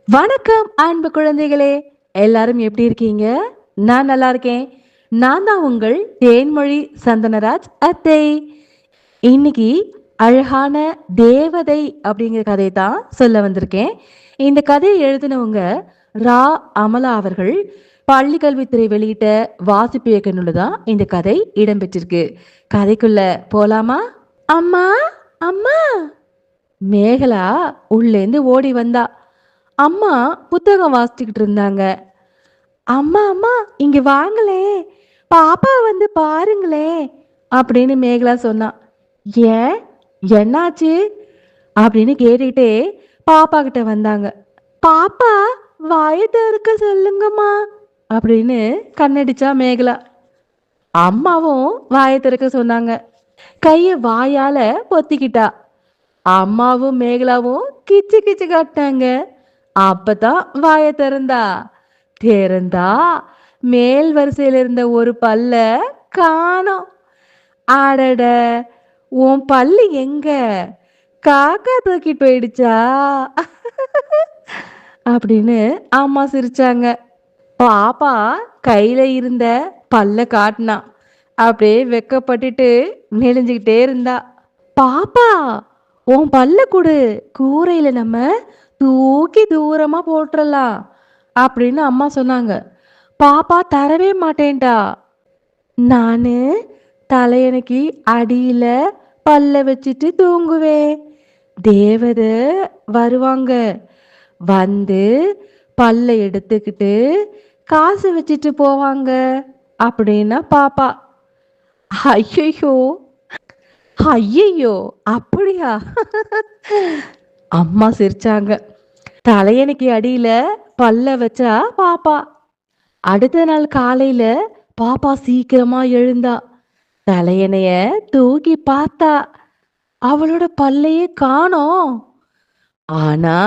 வணக்கம் அன்பு குழந்தைகளே, எல்லாரும் எப்படி இருக்கீங்க? நான் நல்லா இருக்கேன். நான் தான் உங்கள் தேன்மொழி சந்தனராஜ் அத்தை. இன்னைக்கு அழகான தேவதை அப்படிங்கிற கதை தான் சொல்ல வந்திருக்கேன். இந்த கதையை எழுதினவங்க ரா அமலா அவர்கள். பள்ளி கல்வித்துறை வெளியிட்ட வாசிப்பு இயக்க நூல்ல தான் இந்த கதை இடம்பெற்றிருக்கு. கதைக்குள்ள போலாமா? அம்மா, அம்மா! மேகலா உள்ளேந்து ஓடி வந்தா. அம்மா புத்தகம் வாசிச்சுக்கிட்டு இருந்தாங்க. அம்மா, அம்மா, இங்க வாங்களே, பாப்பா வந்து பாருங்களே அப்படின்னு மேகலா சொன்னா. ஏன், என்னாச்சு அப்படின்னு கேட்டுக்கிட்டே பாப்பா கிட்ட வந்தாங்க. பாப்பா வாயை திறக்க சொல்லுங்கம்மா அப்படின்னு கண்ணடிச்சா மேகலா. அம்மாவும் வாயை திறக்க சொன்னாங்க. கைய வாயால பொத்திக்கிட்டா. அம்மாவும் மேகலாவும் கிச்சு கிச்சு காட்டினாங்க. அப்பதான் வாய திறந்தா. திறந்தா மேல் வரிசையில இருந்த ஒரு பல்ல காணோம். அடட, உன் பல்லு எங்க? காக்கா தூக்கிட்டு போயிடுச்சா அப்படின்னு அம்மா சிரிச்சாங்க. பாப்பா கையில இருந்த பல்ல காட்டினா. அப்படியே வெக்கப்பட்டுட்டு நெளிஞ்சுக்கிட்டே இருந்தா. பாப்பா, உன் பல்ல கொடு, கூரையில நம்ம தூக்கி தூரமா போட்டுறலாம் அப்படின்னு அம்மா சொன்னாங்க. பாப்பா தரவே மாட்டேன்டா. நானு தலையணைக்கு அடியில பல்ல வச்சுட்டு தூங்குவேன். தேவதை வருவாங்க, வந்து பல்ல எடுத்துக்கிட்டு காசு வச்சுட்டு போவாங்க அப்படின்னா பாப்பா. ஐயோ, ஐயையோ, அப்படியா அம்மா சிரிச்சாங்க. தலையணைக்கு அடியில பல்ல வச்சா பாப்பா. அடுத்த நாள் காலையில பாப்பா சீக்கிரமா எழுந்தா. தலையணைய தூக்கி பார்த்தா. அவளோட பல்லையே காணோம். ஆனா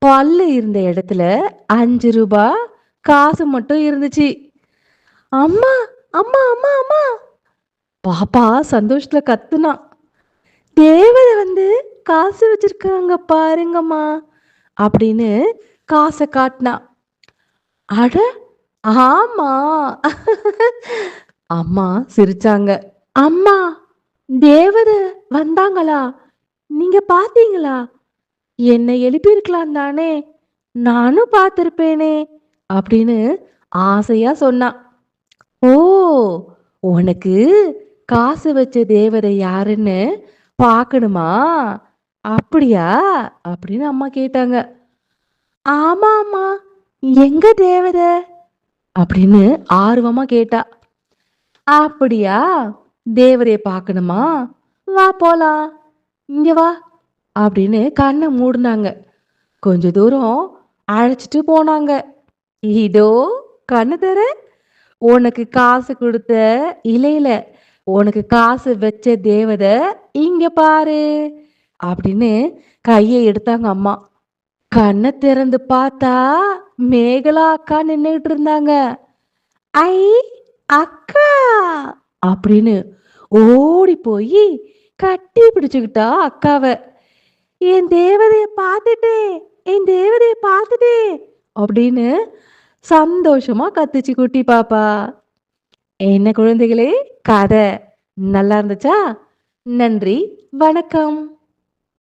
பல்லு இருந்த இடத்துல 5 ரூபாய் காசு மட்டும் இருந்துச்சு. அம்மா, அம்மா, அம்மா, அம்மா! பாப்பா சந்தோஷத்துல கத்துனா. தேவதை வந்து காசு வச்சிருக்காங்க பாருங்கம்மா அப்படின்னு காசை காட்டினா. அட, ஆமா அம்மா சிரிச்சாங்க. அம்மா, தேவதை வந்தாங்களா? நீங்க பாத்தீங்களா? என்னை எழுப்பியிருக்கலாம் தானே, நானும் பார்த்திருப்பேனே அப்படின்னு ஆசையா சொன்னா. ஓ, உனக்கு காசு வச்ச தேவதை யாருன்னு பார்க்கணுமா? அப்படியா அப்படின்னு அம்மா கேட்டாங்க. ஆமாம்மா, எங்க தேவதை அப்படின்னு ஆர்வமா கேட்டா. அப்படியா, தேவதைய பார்க்கணுமா? வா போலாம், இங்க வா அப்படின்னு கண்ணை மூடினாங்க. கொஞ்ச தூரம் அழைச்சிட்டு போனாங்க. இதோ கண்ணு தர, உனக்கு காசு கொடுத்த இலையில உனக்கு காசு வச்ச தேவதை இங்க பாரு அப்படின்னு கையை எடுத்தாங்க அம்மா. கண்ணை திறந்து பார்த்தா மேகலா அக்கா நின்னுகிட்டு இருந்தாங்க. ஐ, அக்கா அப்படின்னு ஓடி போய் கட்டி பிடிச்சுக்கிட்டா அக்காவை. என் தேவதைய பார்த்துட்டேன், என் தேவதைய பார்த்துட்டேன் அப்படின்னு சந்தோஷமா கத்துச்சு குட்டி பாப்பா. என்ன குழந்தைகளே, கதை நல்லா இருந்துச்சா? நன்றி, வணக்கம்.